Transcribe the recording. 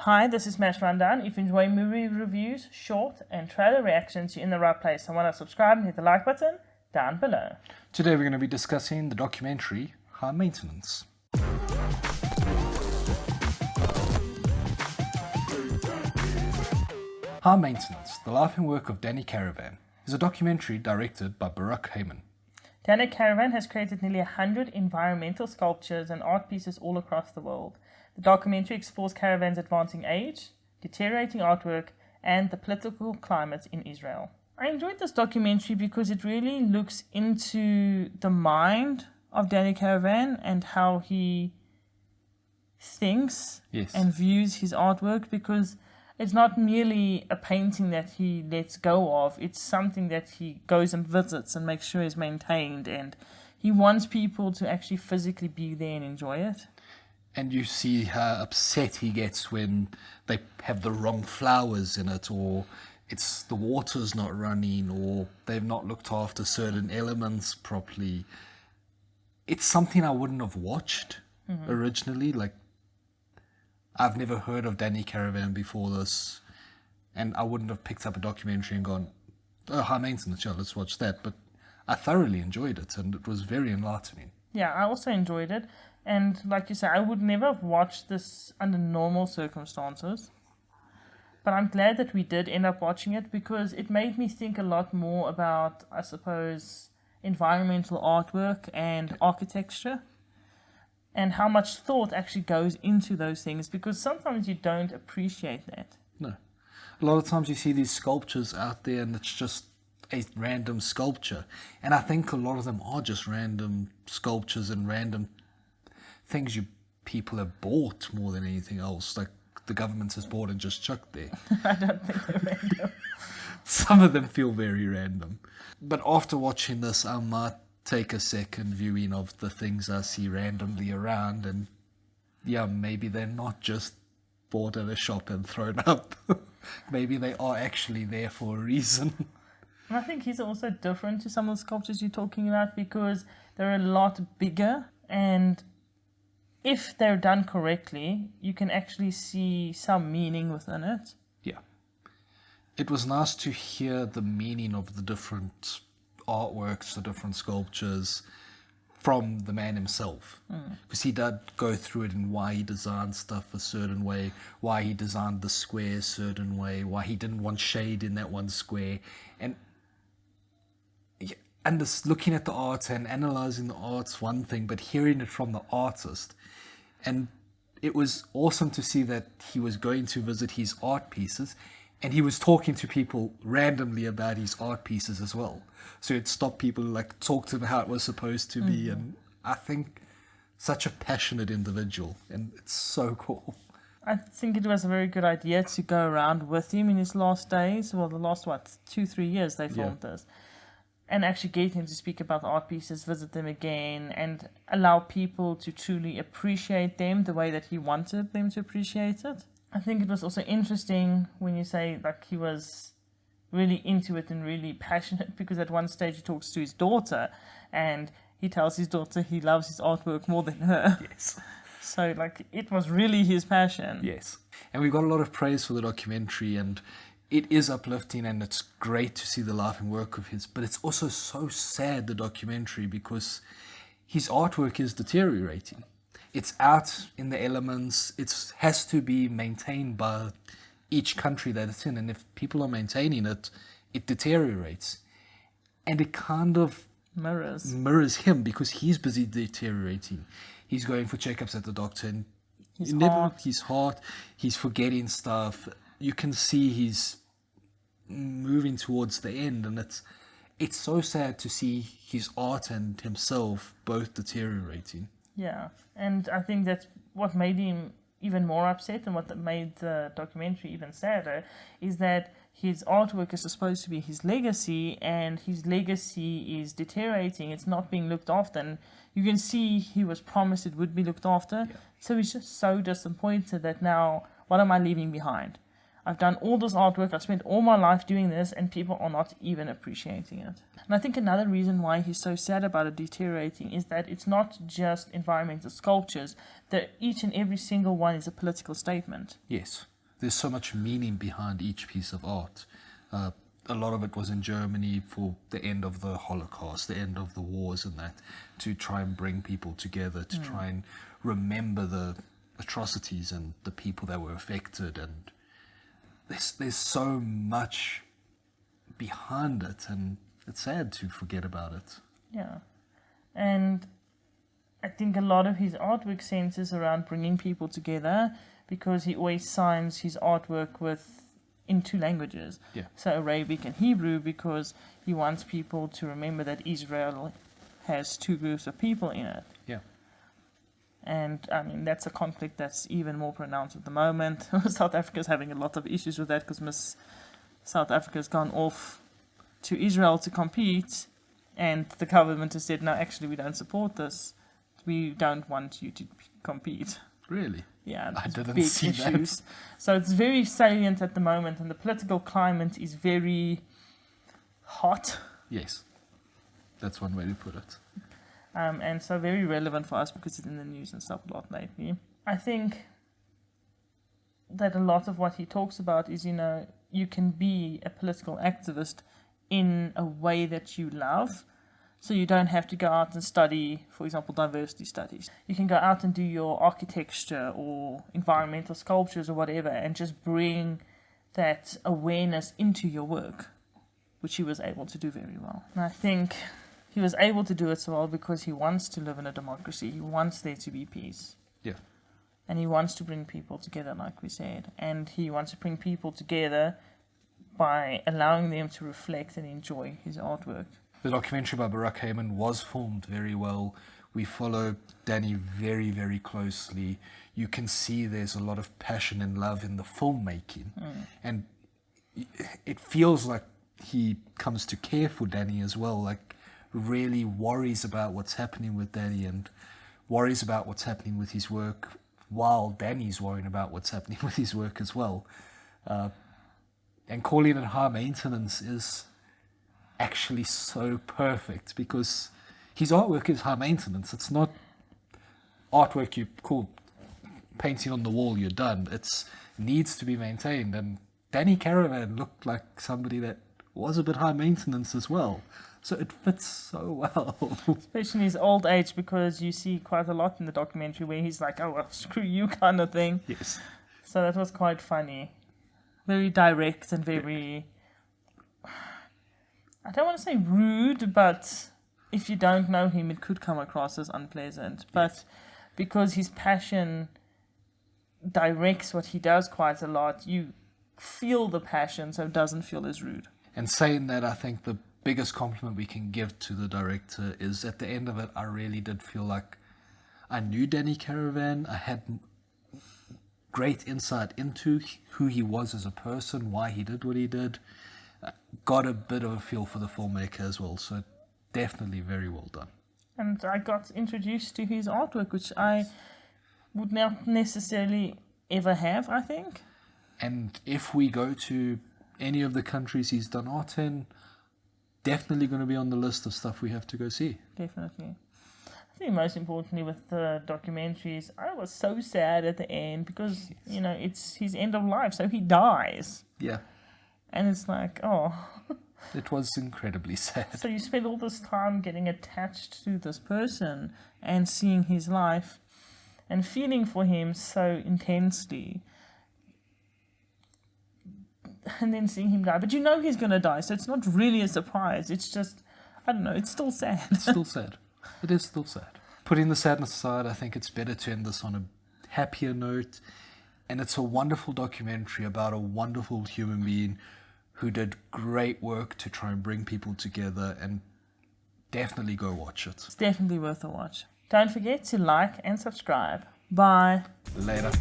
Hi, this is Smash Rundown. If you enjoy movie reviews, short and trailer reactions, you're in the right place. So why not subscribe and hit the like button down below. Today we're going to be discussing the documentary High Maintenance. High Maintenance, the life and work of Dani Karavan, is a documentary directed by Barak Heymann. Dani Karavan has created nearly 100 environmental sculptures and art pieces all across the world. The documentary explores Karavan's advancing age, deteriorating artwork, and the political climate in Israel. I enjoyed this documentary because it really looks into the mind of Dani Karavan and how he thinks and views his artwork, because it's not merely a painting that he lets go of, it's something that he goes and visits and makes sure is maintained, and he wants people to actually physically be there and enjoy it. And you see how upset he gets when they have the wrong flowers in it, or it's the water's not running, or they've not looked after certain elements properly. It's something I wouldn't have watched originally. Like, I've never heard of Dani Karavan before this, and I wouldn't have picked up a documentary and gone, oh, High Maintenance, yeah, let's watch that. But I thoroughly enjoyed it, and it was very enlightening. Yeah, I also enjoyed it. And like you say, I would never have watched this under normal circumstances. But I'm glad that we did end up watching it, because it made me think a lot more about, I suppose, environmental artwork and architecture, and how much thought actually goes into those things, because sometimes you don't appreciate that. No. A lot of times you see these sculptures out there and it's just a random sculpture. And I think a lot of them are just random sculptures and random things people have bought more than anything else. Like the government has bought and just chucked there. I don't think they're random. Some of them feel very random. But after watching this, I might take a second viewing of the things I see randomly around, and yeah, maybe they're not just bought at a shop and thrown up. Maybe they are actually there for a reason. And I think he's also different to some of the sculptures you're talking about, because they're a lot bigger, and if they're done correctly, you can actually see some meaning within it. Yeah. It was nice to hear the meaning of the different artworks, the different sculptures from the man himself. Because he did go through it and why he designed stuff a certain way, why he designed the square a certain way, why he didn't want shade in that one square. And this, looking at the art and analyzing the art's one thing, but hearing it from the artist. And it was awesome to see that he was going to visit his art pieces, and he was talking to people randomly about his art pieces as well. So it stopped people, like, talk to him how it was supposed to be. And I think such a passionate individual, and it's so cool. I think it was a very good idea to go around with him in his last days. Well, the last, 2-3 years they filmed this. And actually get him to speak about the art pieces, visit them again, and allow people to truly appreciate them the way that he wanted them to appreciate it. I think it was also interesting when you say, like, he was really into it and really passionate, because at one stage he talks to his daughter and he tells his daughter he loves his artwork more than her. Yes. So, like, it was really his passion. Yes. And we got a lot of praise for the documentary, and it is uplifting, and it's great to see the life and work of his. But it's also so sad, the documentary, because his artwork is deteriorating. It's out in the elements. It has to be maintained by each country that it's in. And if people are maintaining it, it deteriorates. And it kind of mirrors him, because he's busy deteriorating. He's going for checkups at the doctor, and his heart, he's forgetting stuff. You can see he's moving towards the end, and it's so sad to see his art and himself both deteriorating. Yeah, and I think that's what made him even more upset, and what made the documentary even sadder, is that his artwork is supposed to be his legacy, and his legacy is deteriorating. It's not being looked after, and you can see he was promised it would be looked after. So he's just so disappointed that now, what am I leaving behind? I've done all this artwork, I've spent all my life doing this, and people are not even appreciating it. And I think another reason why he's so sad about it deteriorating is that it's not just environmental sculptures, that each and every single one is a political statement. Yes. there's so much meaning behind each piece of art. A lot of it was in Germany for the end of the Holocaust, the end of the wars and that, to try and bring people together, to try and remember the atrocities and the people that were affected. And there's so much behind it, and it's sad to forget about it. Yeah. And I think a lot of his artwork centers around bringing people together, because he always signs his artwork in 2 languages. Yeah. So Arabic and Hebrew, because he wants people to remember that Israel has 2 groups of people in it. Yeah. And I mean, that's a conflict that's even more pronounced at the moment. South Africa's having a lot of issues with that, because Miss South Africa's gone off to Israel to compete, and the government has said, no, actually, we don't support this. We don't want you to compete. Really? Yeah, I didn't big see issues. So it's very salient at the moment, and the political climate is very hot. Yes. That's one way to put it. And so very relevant for us, because it's in the news and stuff a lot lately. I think that a lot of what he talks about is, you can be a political activist in a way that you love. So you don't have to go out and study, for example, diversity studies. You can go out and do your architecture or environmental sculptures or whatever, and just bring that awareness into your work, which he was able to do very well. And I think he was able to do it so well because he wants to live in a democracy. He wants there to be peace. Yeah. And he wants to bring people together, like we said. And he wants to bring people together by allowing them to reflect and enjoy his artwork. The documentary by Barak Heymann was filmed very well. We follow Dani very, very closely. You can see there's a lot of passion and love in the filmmaking. And it feels like he comes to care for Dani as well, like really worries about what's happening with Dani and worries about what's happening with his work, while Dani's worrying about what's happening with his work as well. And calling it high maintenance is actually so perfect, because his artwork is high maintenance. It's not artwork you call painting on the wall, you're done. It needs to be maintained. And Dani Karavan looked like somebody that was a bit high maintenance as well. So it fits so well. Especially in his old age, because you see quite a lot in the documentary where he's like, oh, well, screw you kind of thing. Yes. So that was quite funny. Very direct and very, I don't want to say rude, but if you don't know him, it could come across as unpleasant. But because his passion directs what he does quite a lot, you feel the passion, so it doesn't feel as rude. And saying that, I think the biggest compliment we can give to the director is at the end of it, I really did feel like I knew Dani Karavan. I had great insight into who he was as a person, why he did what he did. Got a bit of a feel for the filmmaker as well, so definitely very well done. And I got introduced to his artwork, which I would not necessarily ever have, I think. And if we go to any of the countries he's done art in, definitely going to be on the list of stuff we have to go see. Definitely. I think most importantly with the documentaries, I was so sad at the end because, you know, it's his end of life, so he dies. Yeah. And it's like, oh. It was incredibly sad. So you spend all this time getting attached to this person and seeing his life and feeling for him so intensely. And then seeing him die. But you know he's going to die, so it's not really a surprise. It's just, I don't know, it's still sad. It's still sad. It is still sad. Putting the sadness aside, I think it's better to end this on a happier note. And it's a wonderful documentary about a wonderful human being who did great work to try and bring people together, and definitely go watch it. It's definitely worth a watch. Don't forget to like and subscribe. Bye. Later.